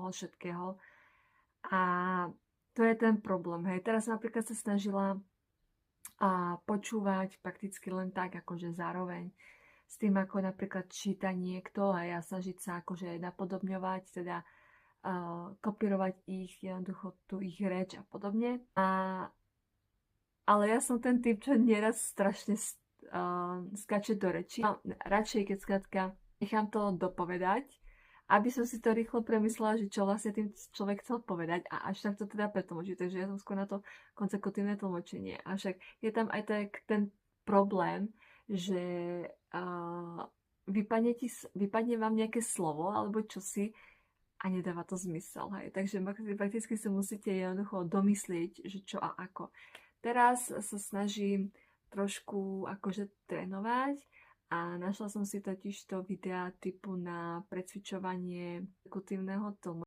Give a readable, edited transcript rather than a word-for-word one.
toho všetkého. A to je ten problém, hej. Teraz som napríklad sa snažila počúvať prakticky len tak, akože zároveň s tým, ako napríklad číta niekto a ja snažiť sa akože napodobňovať, teda kopírovať ich, jednoducho tú ich reč a podobne. Ale ja som ten typ, čo nieraz strašne skače do reči. Radšej, keď skrátka nechám to dopovedať, aby som si to rýchlo premyslela, že čo vlastne tým človek chcel povedať a až tak to teda pretlmočí. Takže ja som skôr na to konsekutívne tlmočenie. Avšak je tam aj tak ten problém, že vypadne vám nejaké slovo alebo čosi a nedáva to zmysel. Hej. Takže prakticky si musíte jednoducho domyslieť, že čo a ako. Teraz sa snažím trošku akože trénovať a našla som si totiž to videa typu na precvičovanie exekutívneho tlmočenia.